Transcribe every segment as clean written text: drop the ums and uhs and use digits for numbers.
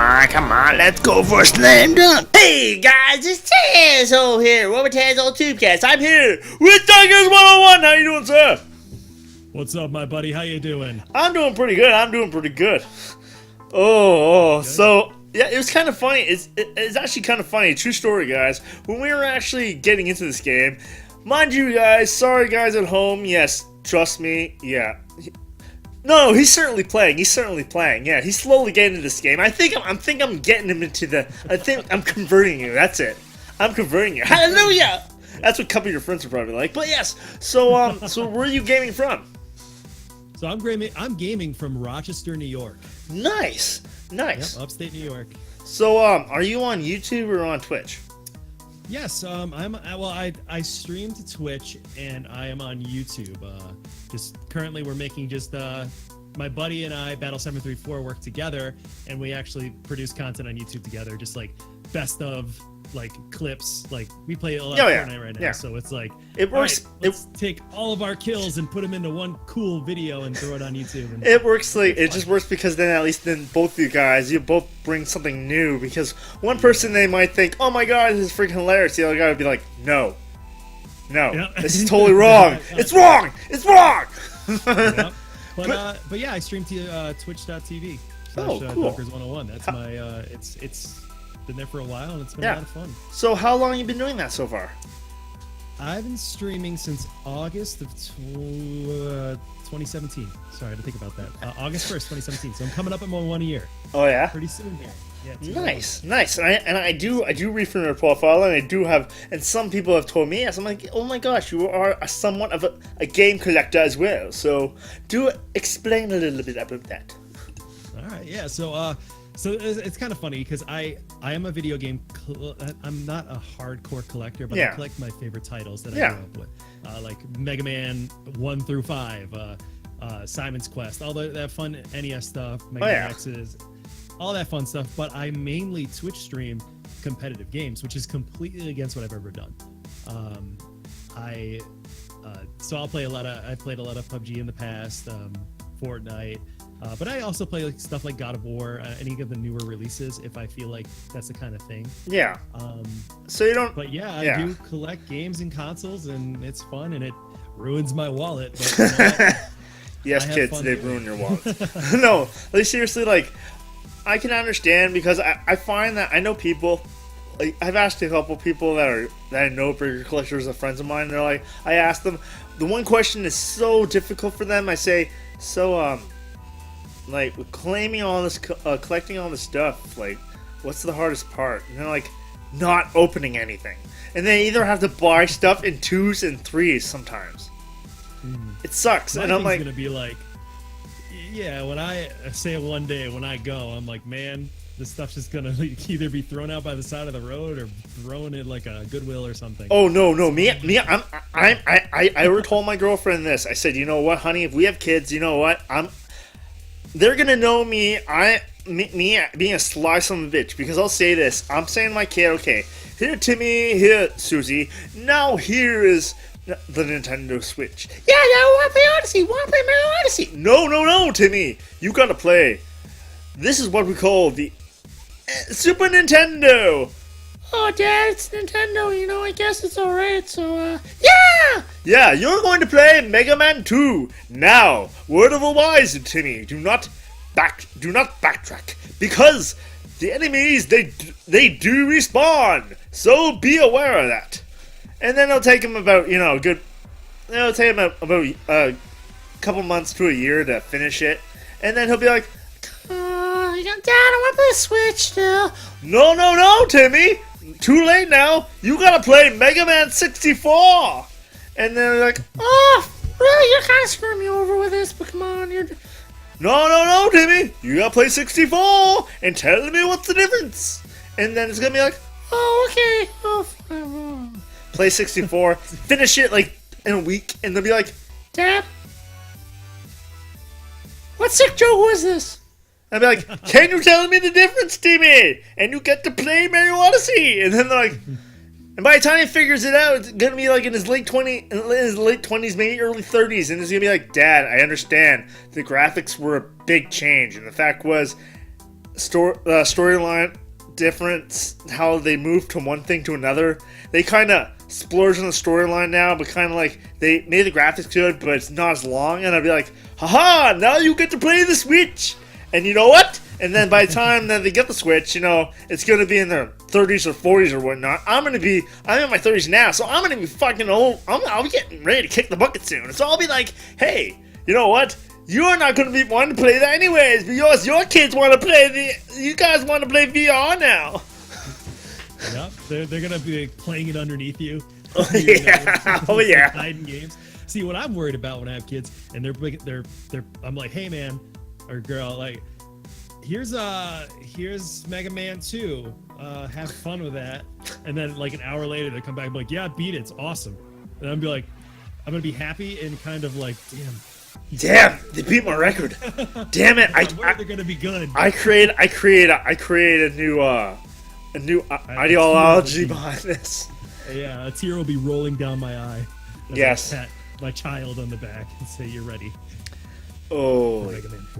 on, let's go for a slam dunk. Hey guys, it's Tazwhole here, over Tazwhole Tubecast. I'm here with Dunkers101. How you doing, sir? What's up, my buddy? How you doing? I'm doing pretty good. So yeah, it was kind of funny. It's actually kind of funny. True story, guys. When we were actually getting into this game, mind you, guys. Sorry, guys at home. Yes, trust me. Yeah. No, he's certainly playing. Yeah, he's slowly getting into this game. I think I'm getting him into the. I think I'm converting you. That's it. I'm converting you. Hallelujah. That's what a couple of your friends are probably like. But yes. So so where are you gaming from? So I'm gaming from Rochester, New York. Nice. Yep, upstate New York. So are you on YouTube or on Twitch? Yes, I stream to Twitch and I am on YouTube. Just currently we're making my buddy and I, Battle734, work together, and we actually produce content on YouTube together, just like best of clips. Like we play a lot of Fortnite right now, so it's like it works. Right, let's take all of our kills and put them into one cool video and throw it on YouTube. And it works it just works because then at least both of you guys, you both bring something new. Because one person, they might think, oh my god, this is freaking hilarious. The other guy would be like, no, this is totally wrong. It's wrong. Yep. But yeah, I stream to twitch.tv cool. Dunkers101. That's my it's been there for a while and it's been a lot of fun. So how long have you been doing that so far? I've been streaming since August of 2017. Sorry, I had to think about that. August 1st, 2017. So I'm coming up on 1 year. Oh yeah? Pretty soon here. Yeah, nice. And I do read from your profile, and I do have, and some people have told me, yes, I'm like, oh my gosh, you are somewhat of a game collector as well. So do explain a little bit about that. All right, yeah. So it's kind of funny because I am a video game. I'm not a hardcore collector, but I collect my favorite titles that I grew up with, like Mega Man 1 through 5, Simon's Quest, all that fun NES stuff, Mega Man X's, all that fun stuff. But I mainly Twitch stream competitive games, which is completely against what I've ever done. So I played a lot of PUBG in the past, Fortnite. But I also play stuff like God of War, any of the newer releases, if I feel like that's the kind of thing. Yeah. So you don't. But yeah, I do collect games and consoles, and it's fun, and it ruins my wallet. But, yes, kids, they ruin your wallet. No, like seriously, like I can understand because I find that I know people. Like I've asked a couple people that I know for collectors of friends of mine. And they're like, I asked them, the one question is so difficult for them. I say, so like collecting all this stuff, like what's the hardest part? And they're like, not opening anything. And they either have to buy stuff in 2s and 3s sometimes. It sucks. My and I'm like, gonna be like, yeah, when I say one day when I go, I'm like, man, this stuff's just gonna either be thrown out by the side of the road or thrown in like a Goodwill or something. Oh no, I already told my girlfriend this. I said, you know what, honey, if we have kids, you know what, they're gonna know me being a sly son of a bitch, because I'll say this. I'm saying to my kid, okay, here Timmy, here Susie, now here is the Nintendo Switch. Yeah, wanna play Odyssey, Mario Odyssey. No, Timmy, you gotta play. This is what we call the Super Nintendo. Oh, Dad, it's Nintendo, I guess it's alright, so, Yeah, you're going to play Mega Man 2. Now, word of a wise, Timmy, do not backtrack, because the enemies, they do respawn, so be aware of that. And then it'll take him about, it'll take him about a couple months to a year to finish it, and then he'll be like, Dad, I want to play Switch still. No, Timmy. Too late now. You gotta play Mega Man 64. And then they're like, oh, really? You're kind of screwing me over with this, but come on. No, Timmy. You gotta play 64 and tell me what's the difference. And then it's gonna be like, oh, okay. Oh, play 64, finish it like in a week, and they'll be like, Dad, what sick joke was this? I'd be like, can you tell me the difference, Timmy? And you get to play Mario Odyssey. And then they're like, and by the time he figures it out, it's gonna be like in his late 20s, maybe early 30s, and it's gonna be like, Dad, I understand the graphics were a big change, and the fact was, storyline difference, how they move from one thing to another. They kind of splurge on the storyline now, but kind of like they made the graphics good, but it's not as long. And I'd be like, haha, now you get to play the Switch. And you know what? And then by the time that they get the Switch, you know, it's going to be in their 30s or 40s or whatnot. I'm in my 30s now, so I'm going to be fucking old. I'll be getting ready to kick the bucket soon. So I'll be like, hey, you know what? You're not going to be wanting to play that anyways, because your kids want to play you guys want to play VR now. Yep, they're going to be playing it underneath you. Oh, yeah. Oh, yeah. Hiding games. See, what I'm worried about when I have kids, and I'm like, hey, man, or girl, like, here's Mega Man 2. Have fun with that. And then like an hour later they come back and be like, yeah, beat it, it's awesome. And I'm gonna be happy and kind of like, damn, they beat my record. Damn it, they're gonna be good. I create a new ideology behind this. Yeah, a tear will be rolling down my eye. Yes. I pat my child on the back and say, you're ready. Oh,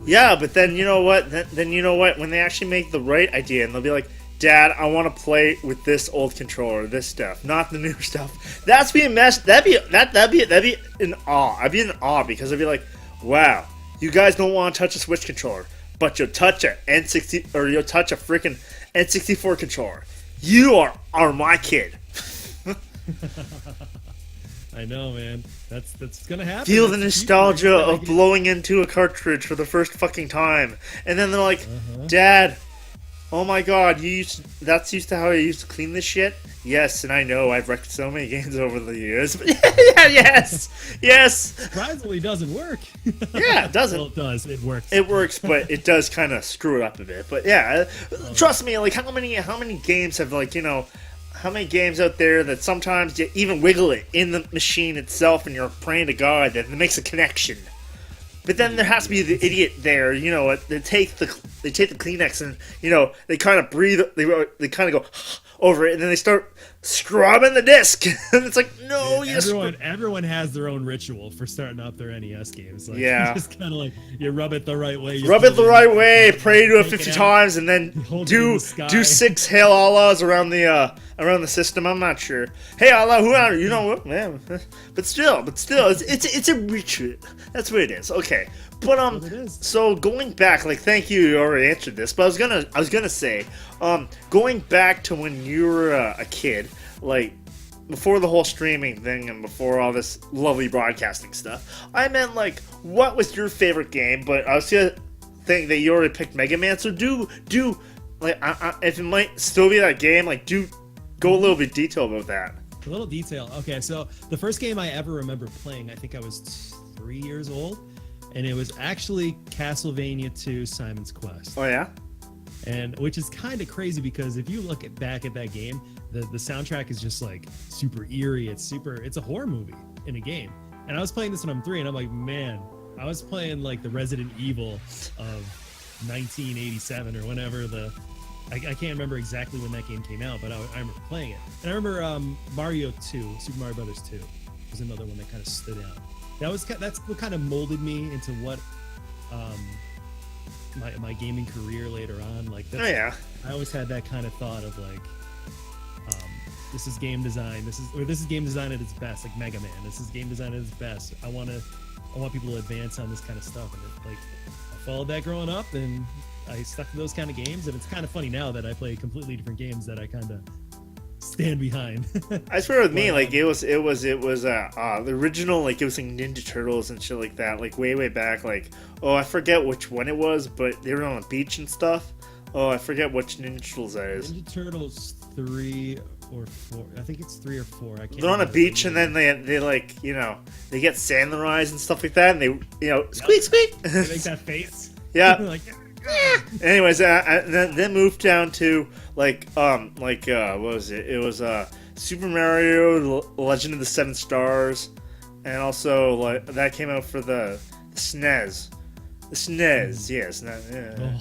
yeah, but then you know what? Then you know what? When they actually make the right idea, and they'll be like, "Dad, I want to play with this old controller, this stuff, not the new stuff." That's being messed. That'd be in awe. I'd be in awe because I'd be like, "Wow, you guys don't want to touch a Switch controller, but you'll touch a N60 or you'll touch a freaking N64 controller. You are my kid." I know, man. That's gonna happen. Feel the nostalgia of blowing into a cartridge for the first fucking time, and then they're like, "Dad, oh my God, that's used to how you used to clean this shit." Yes, and I know I've wrecked so many games over the years. But yes. Surprisingly, doesn't work. Yeah, it doesn't. Well, it does. It works. It works, but it does kind of screw it up a bit. But yeah, trust me. Like how many games have how many games out there that sometimes you even wiggle it in the machine itself and you're praying to God that it makes a connection. But then there has to be the idiot there, you know, they take the Kleenex and, you know, they kind of breathe, they kind of go over it and then they start scrubbing the disc. And it's like, no, everyone has their own ritual for starting up their NES games. Like, yeah. Just kind of like, you rub it the right way. Rub it the right way, pray to it 50 times, and then do 6 Hail Allahs around the system. I'm not sure. Hey Allah, who are you? You know what, man? But still, it's a ritual. That's what it is. Okay, but so going back, like, thank you. You already answered this, but I was gonna say, going back to when you were a kid, like before the whole streaming thing and before all this lovely broadcasting stuff. I meant, like, what was your favorite game? But I was gonna think that you already picked Mega Man, so do like, if it might still be that game, like, do go a little bit detail about that. A little detail. Okay, so the first game I ever remember playing, I think I was 3 years old, and it was actually Castlevania 2: Simon's Quest. Oh yeah? And which is kind of crazy because if you look back at that game, the soundtrack is just like super eerie. It's a horror movie in a game. And I was playing this when I'm 3, and I'm like, man, I was playing like the Resident Evil of 1987 or whenever I can't remember exactly when that game came out, but I remember playing it. And I remember Mario 2, Super Mario Brothers 2, was another one that kind of stood out. That's what kind of molded me into what my gaming career later on. Like, oh yeah, I always had that kind of thought of like, this is game design. This is game design at its best. Like Mega Man, this is game design at its best. I want people to advance on this kind of stuff. And I followed that growing up, and I stuck to those kind of games. And it's kind of funny now that I play completely different games that I kind of stand behind. I swear with me, like, it was the original, like, it was like Ninja Turtles and shit like that, like way back. Like, oh, I forget which one it was, but they were on a beach and stuff. Oh, I forget which Ninja Turtles that is. Ninja Turtles 3 or 4. I think it's 3 or 4. I can't. They're on a beach and then they like, you know, they get sand in their eyes and stuff like that, and they, you know, squeak squeak. They make that face. Yeah. Like, anyways, then moved down to what was it? It was Super Mario: Legend of the Seven Stars, and also like that came out for the SNES. The SNES, yes. Oh,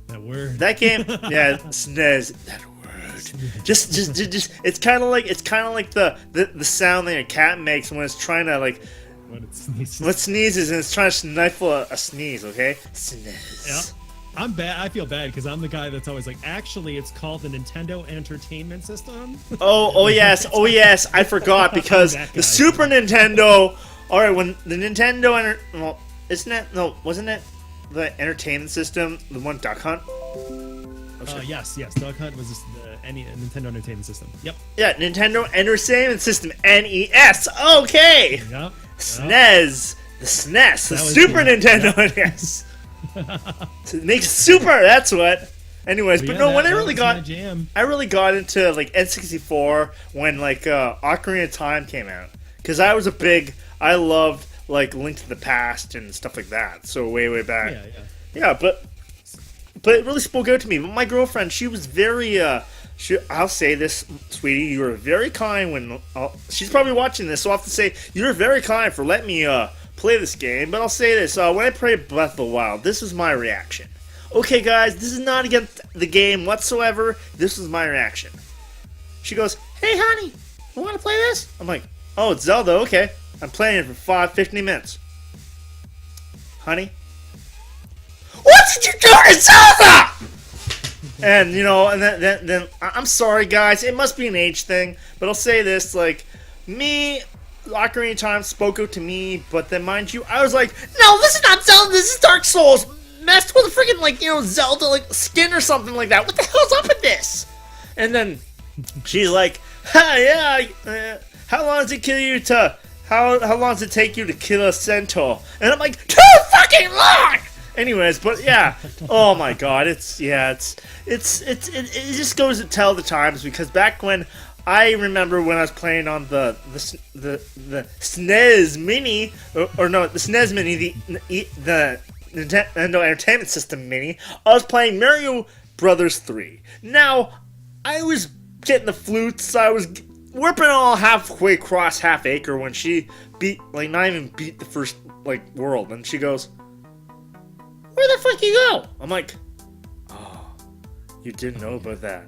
that word. That game, yeah, SNES. That word. Just. It's kind of like the sound that a cat makes when it's trying to like. When it sneezes. When it sneezes and it's trying to stifle a sneeze, okay? Sneeze. Yeah. I'm bad. I feel bad because I'm the guy that's always like, actually, it's called the Nintendo Entertainment System. Oh yes, I forgot because the Super Nintendo. All right, when the Nintendo, well, isn't it? No, wasn't it the entertainment system? The one Duck Hunt. Yes, Duck Hunt was the Nintendo Entertainment System. Yep. Yeah, Nintendo Entertainment System, NES. Okay. Yep. SNES, the SNES, the Super Nintendo NES. It makes super. That's what. Anyways, but no, when I really got into like N64 when like Ocarina of Time came out, because I loved like Link to the Past and stuff like that. So way back. Yeah, but it really spoke out to me. But my girlfriend, she was very. I'll say this, sweetie, you were very kind when. She's probably watching this, so I'll have to say you were very kind for letting me play this game. But I'll say this: when I played Breath of the Wild, this was my reaction. Okay, guys, this is not against the game whatsoever. This was my reaction. She goes, "Hey, honey, you want to play this?" I'm like, "Oh, it's Zelda. Okay, I'm playing it for 50 minutes." Honey, what did you do to Zelda? And and then I'm sorry, guys. It must be an age thing, but I'll say this: like me, Ocarina of Time spoke out to me, but then mind you, I was like, "No, this is not Zelda. This is Dark Souls." Messed with a freaking Zelda skin or something like that. What the hell's up with this? And then she's like, "Yeah, how long does it kill you to? How long does it take you to kill a centaur?" And I'm like, "Too fucking long." Anyways, but yeah, oh my god, it just goes to tell the times, because back when I remember when I was playing on the SNES Mini, or no, the SNES Mini, the Nintendo Entertainment System Mini, I was playing Mario Brothers 3. Now, I was getting the flutes, I was whipping all halfway across Half Acre when she not even beat the first, world, and she goes, "Where the fuck you go?" I'm like, "Oh, you didn't know about that."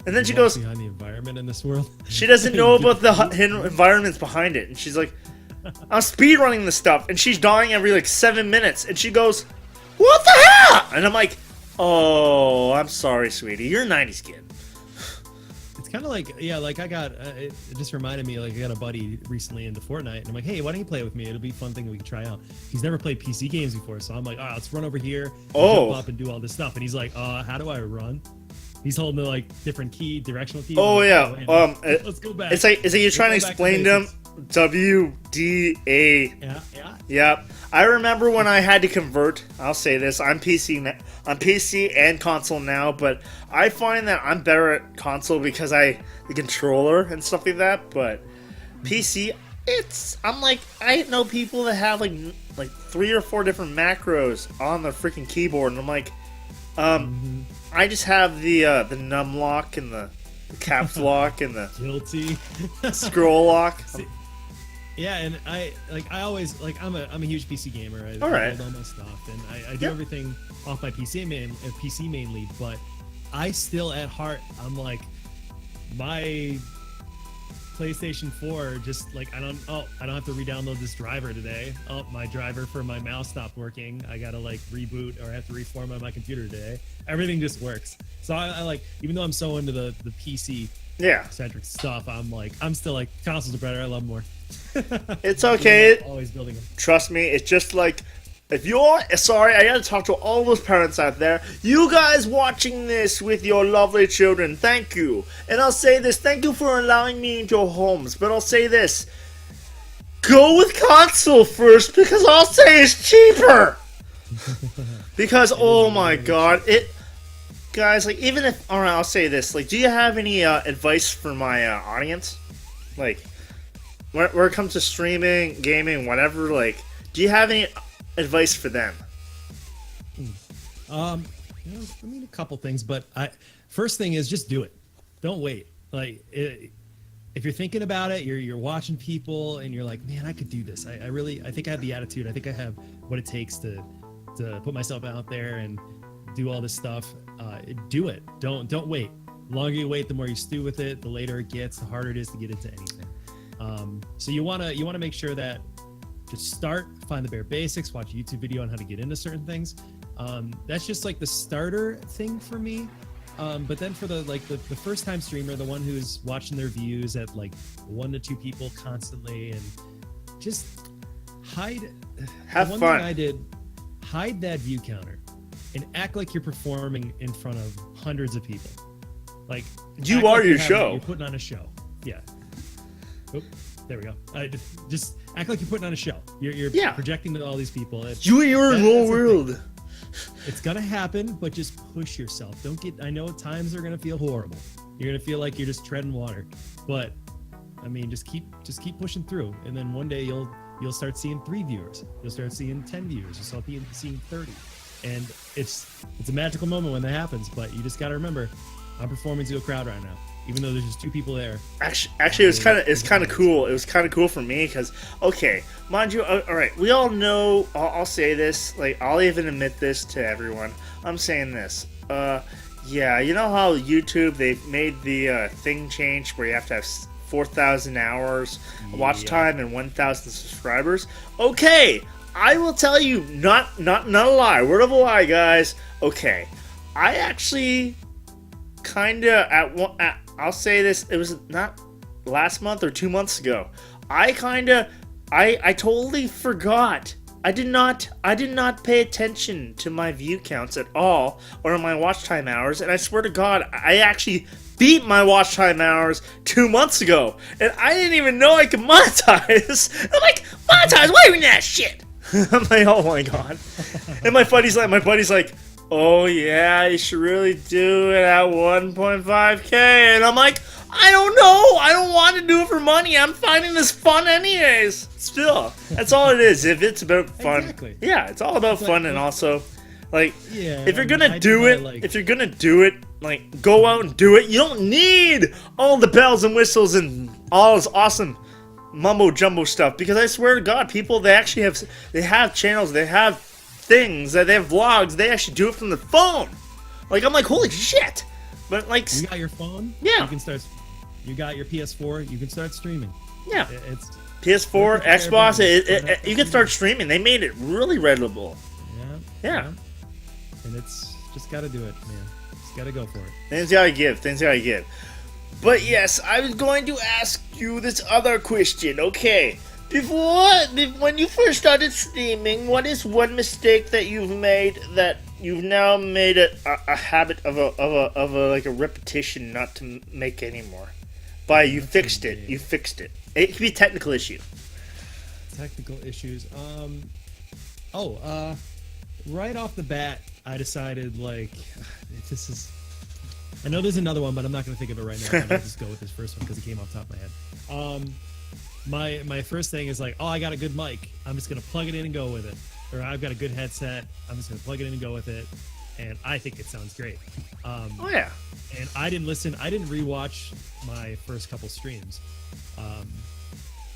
And then she goes, behind the environment in this world. She doesn't know about the hidden environments behind it, and she's like, "I'm speedrunning this stuff," and she's dying every 7 minutes, and she goes, "What the hell?" And I'm like, "Oh, I'm sorry, sweetie, you're a 90s kid." It's kind of like I got it just reminded me, I got a buddy recently into Fortnite, and I'm like, "Hey, why don't you play with me? It'll be a fun thing we can try out." He's never played PC games before, so I'm like, "All right, let's run over here, jump up and do all this stuff." And he's like, "How do I run?" He's holding the different directional key. Oh yeah. Let's go back. It's like you're trying to explain to them WDA. Yeah. Yep. I remember when I had to convert. I'll say this: I'm PC and console now, but I find that I'm better at console because the controller and stuff like that. But PC, I know people that have like 3 or 4 different macros on their freaking keyboard, and I'm like, I just have the num lock and the caps lock and the guilty scroll lock. Yeah, and I always I'm a huge PC gamer. I build all my stuff, and I do everything off my PC mainly. But I still at heart, I'm like, my PlayStation 4 just I don't have to re-download this driver today. Oh, my driver for my mouse stopped working. I gotta reboot, or I have to reformat my computer today. Everything just works. So I even though I'm so into the PC centric stuff, I'm still consoles are better. I love them more. It's okay. Always building them. Trust me, it's just if you're sorry, I gotta talk to all those parents out there. You guys watching this with your lovely children, thank you. And I'll say this: thank you for allowing me into your homes. But I'll say this: go with console first, because I'll say it's cheaper. Because oh my god, guys, even if alright, I'll say this: do you have any advice for my audience? Where it comes to streaming, gaming, whatever, do you have any advice for them? A couple things, but first thing is just do it. Don't wait. If you're thinking about it, you're watching people, and you're like, "Man, I could do this. I think I have the attitude. I think I have what it takes to put myself out there and do all this stuff." Do it. Don't wait. The longer you wait, the more you stew with it. The later it gets, the harder it is to get into anything. So you want to make sure that just find the bare basics, watch a YouTube video on how to get into certain things, That's just like the starter thing for me. But then for the first time streamer, the one who's watching their views at like 1 to 2 people constantly, and just have fun. Thing I did, hide that view counter and act like you're performing in front of hundreds of people. Like you are your show. You're putting on a show. Yeah. Oop, there we go. Just act like you're putting on a show. You're projecting to all these people. You're in your world. It's gonna happen, but just push yourself. I know times are gonna feel horrible. You're gonna feel like you're just treading water, but I mean, just keep pushing through, and then one day you'll start seeing 3 viewers. You'll start seeing 10 viewers. You'll start seeing 30, and it's a magical moment when that happens. But you just gotta remember, I'm performing to a crowd right now, even though there's just 2 people there. Actually, it's kind of cool. It was kind of cool for me because, okay, mind you, all right, we all know. I'll say this, like I'll even admit this to everyone. I'm saying this. Yeah, you know how YouTube they've made the thing change where you have to have 4,000 hours watch time and 1,000 subscribers. Okay, I will tell you, not a lie, word of a lie, guys. Okay, I actually I'll say this, it was not last month or 2 months ago. I totally forgot. I did not pay attention to my view counts at all or my watch time hours, and I swear to God, I actually beat my watch time hours 2 months ago, and I didn't even know I could monetize. I'm like, monetize? Why are you doing that shit? I'm like, oh my God. And my buddy's like, oh yeah, you should really do it at 1.5K. And I'm like, I don't know. I don't want to do it for money. I'm finding this fun anyways. Still, that's all it is. If it's about fun. Exactly. Yeah, it's all about fun, and also, like, yeah, if you're gonna do it, like, go out and do it. You don't need all the bells and whistles and all this awesome mumbo jumbo stuff, because I swear to God, people, they have channels, they have things, they have vlogs, they actually do it from the phone. Like, I'm like, holy shit. But like, you got your phone, yeah, you got your PS4, you can start streaming. Yeah, it's PS4, Xbox, you can start streaming. They made it really readable. Yeah. And it's just gotta do it, man. Just gotta go for it. Things gotta give. But yes, I was going to ask you this other question. Okay, when you first started streaming, what is one mistake that you've made that you've now made it a habit of a repetition not to make anymore? You fixed it. It could be a technical issue. Technical issues. Right off the bat, I decided, like, I know there's another one, but I'm not going to think of it right now. I'm going to just go with this first one because it came off the top of my head. My first thing is like, I got a good mic. I'm just going to plug it in and go with it. Or I've got a good headset. I'm just going to plug it in and go with it. And I think it sounds great. And I didn't rewatch my first couple streams.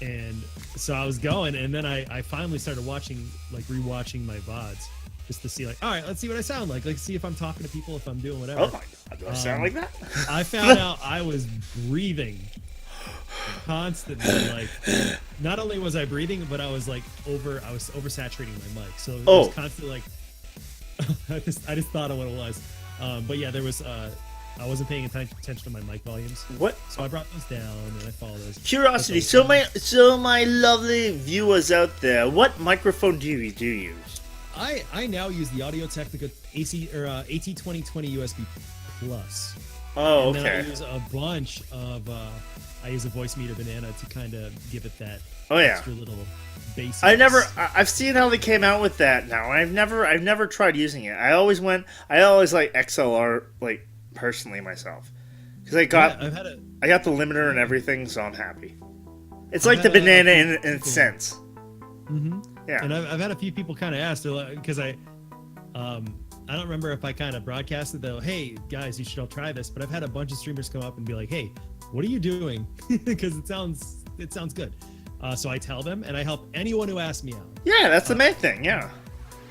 And so I was going, and then I finally started rewatching my VODs just to see, like, all right, let's see what I sound like. Like, see if I'm talking to people, if I'm doing whatever. Oh my God, do I sound like that? I found out I was breathing constantly. Like, not only was I breathing, but I was oversaturating my mic. So it was constantly like, I just thought of what it was. But yeah, there was I wasn't paying attention to my mic volumes. What? So I brought those down and I followed those. Curiosity. So my lovely viewers out there, what microphone do you use? I now use the Audio-Technica AT2020 USB Plus. Oh, and okay. then I use a bunch of I use a voice meter banana to kind of give it that extra little bass. I've seen how they came out with that now. I've never tried using it. I always like XLR, like, personally myself, because I got the limiter and everything, so I'm happy. It's like the banana in its sense. Mm-hmm. Yeah. And I've had a few people kind of ask, because I don't remember if I kind of broadcasted though, hey guys, you should all try this, but I've had a bunch of streamers come up and be like, hey, what are you doing? Because it sounds good. So I tell them, and I help anyone who asks me out. Yeah, that's the main thing. Yeah.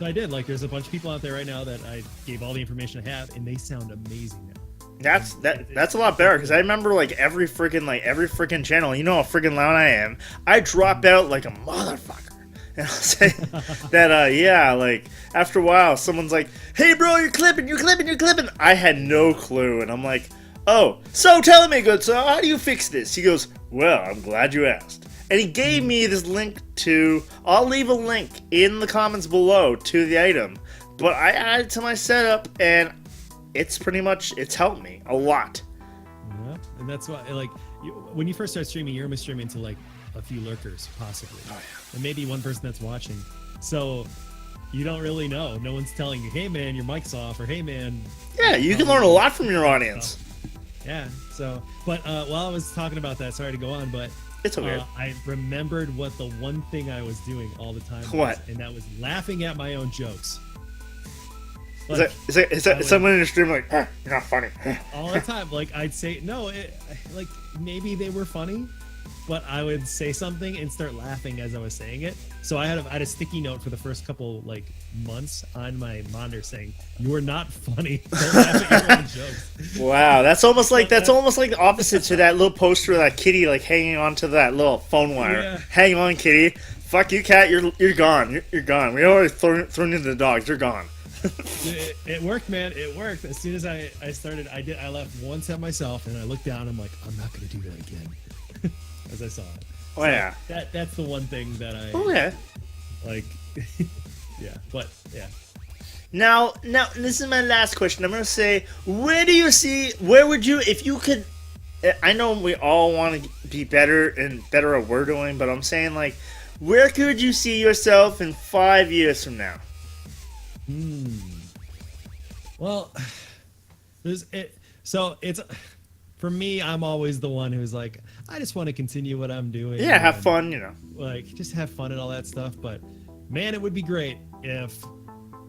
So I did. Like, there's a bunch of people out there right now that I gave all the information I have, and they sound amazing now. That's a lot better, because I remember, like, every freaking channel. You know how freaking loud I am. I drop out like a motherfucker. And I'll say that, yeah, like, after a while, someone's like, hey, bro, you're clipping. I had no clue. And I'm like, oh, so tell me, good sir, how do you fix this? He goes, well, I'm glad you asked. And he gave me this link to, I'll leave a link in the comments below to the item. But I added it to my setup, and it's pretty much, it's helped me a lot. Yeah, and that's why, like, when you first start streaming, you're only streaming to, like, a few lurkers, possibly. Oh, yeah. And maybe one person that's watching. So you don't really know. No one's telling you, hey, man, your mic's off, or hey, man. Yeah, you can learn a lot from your audience. Yeah, so, but while I was talking about that, sorry to go on, but it's okay. I remembered what the one thing I was doing all the time was, what? and that was laughing at my own jokes. Like, is that someone in the stream like, you're not funny? All the time. Like, I'd say, no, like, maybe they were funny, but I would say something and start laughing as I was saying it. So I had a sticky note for the first couple, like, months on my monitor saying, you are not funny. Don't laugh at your own jokes. Wow, that's almost like the opposite to that little poster of that kitty, like, hanging onto that little phone wire. Yeah. Hang on, kitty. Fuck you, cat. You're gone. You're gone. We already thrown into the dogs. You're gone. It worked, man. It worked. As soon as I started, I laughed once at myself, and I looked down. And I'm like, I'm not gonna do that again. As I saw it. Oh, so yeah. That's the one thing that I. Oh, yeah. Like, yeah, but yeah. Now, this is my last question. I'm gonna say, where would you, if you could? I know we all want to be better at what we're doing, but I'm saying, like, where could you see yourself in 5 years from now? Well, so it's for me. I'm always the one who's like, I just want to continue what I'm doing. Yeah, have fun, you know. Like, just have fun and all that stuff. But man, it would be great if,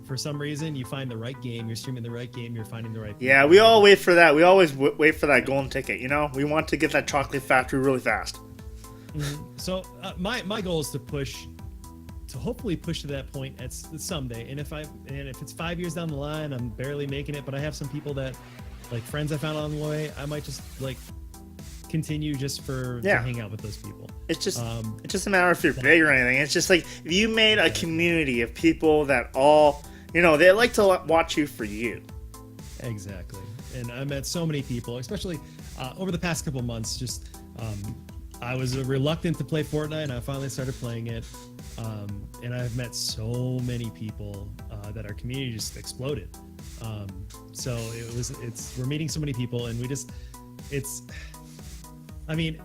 for some reason, you find the right game. You're streaming the right game. You're finding the right. Yeah, we all wait for that. We always wait for that golden ticket. You know, we want to get that chocolate factory really fast. So my goal is to hopefully push to that point at someday. And if it's 5 years down the line, I'm barely making it, but I have some people that, like, friends I found along the way, I might just, like, continue just to hang out with those people. It's just a matter of if you're big or anything. It's just like, if you made a community of people that all, you know, they like to watch you for you. Exactly. And I met so many people, especially over the past couple months. Just I was reluctant to play Fortnite, and I finally started playing it. And I've met so many people that our community just exploded. So we're meeting so many people, and I mean,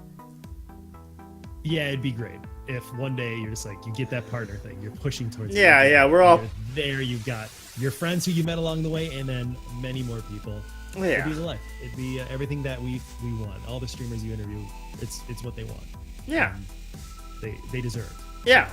yeah, it'd be great if one day you're just like, you get that partner thing, you're pushing towards. Yeah, we're all there. You've got your friends who you met along the way, and then many more people. Yeah, it'd be the life. It'd be everything that we want. All the streamers you interview, it's what they want. Yeah, they deserve. Yeah.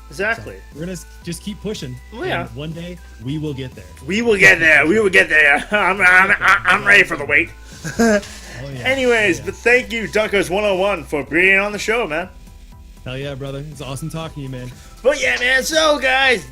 Exactly. So we're gonna just keep pushing. Oh, yeah. And one day we will get there. We will get there. I'm ready for the wait. Oh, yeah. Anyways, but thank you, Dunkers101, for being on the show, man. Hell yeah, brother. It's awesome talking to you, man. But yeah, man. So, guys,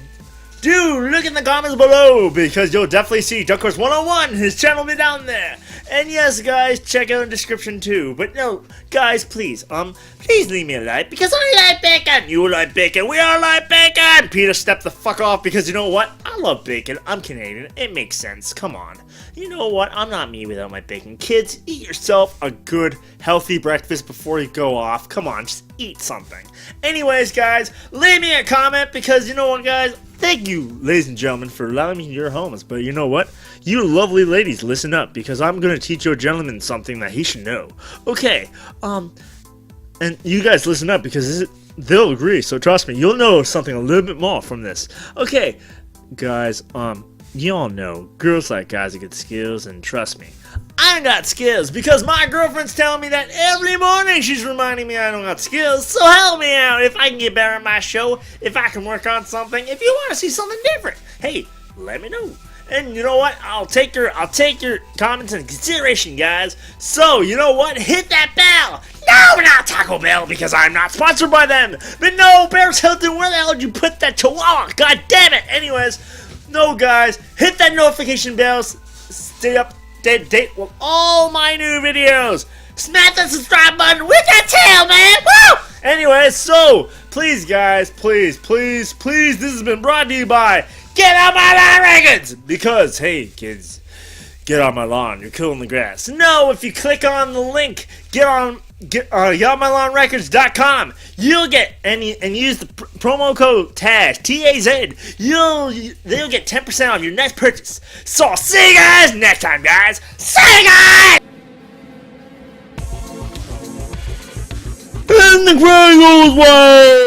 do look in the comments below, because you'll definitely see Dunkers101. His channel will be down there. And yes, guys, check out the description too. But no, guys, please leave me a like, because I like bacon. You like bacon. We all like bacon. Peter, step the fuck off, because you know what? I love bacon. I'm Canadian. It makes sense. Come on. You know what? I'm not me without my bacon. Kids, eat yourself a good, healthy breakfast before you go off. Come on, just eat something. Anyways, guys, leave me a comment, because you know what, guys? Thank you, ladies and gentlemen, for allowing me into your homes. But you know what? You lovely ladies, listen up, because I'm going to teach your gentleman something that he should know. Okay, and you guys listen up, because they'll agree, so trust me, you'll know something a little bit more from this. Okay, guys, you all know, girls like guys that get skills, and trust me, I don't got skills, because my girlfriend's telling me that every morning. She's reminding me I don't got skills, so help me out. If I can get better at my show, if I can work on something, if you want to see something different, hey, let me know. And you know what? I'll take your comments into consideration, guys. So, you know what? Hit that bell. No, not Taco Bell, because I'm not sponsored by them. But no, Bears Hilton, where the hell did you put that chihuahua? God damn it. Anyways, no, guys, hit that notification bell. Stay up to date with all my new videos. Smash that subscribe button with that tail, man. Woo! Anyway, so please, guys, please, this has been brought to you by Get Out My Lawn Records. Because, hey, kids, get on my lawn. You're killing the grass. No, if you click on the link, GetOutMyLawnRecords.com, you'll get and use the promo code TAZ, T-A-Z. They'll get 10% off your next purchase. So I'll see you guys next time, guys. See you guys. And the crying goes wild.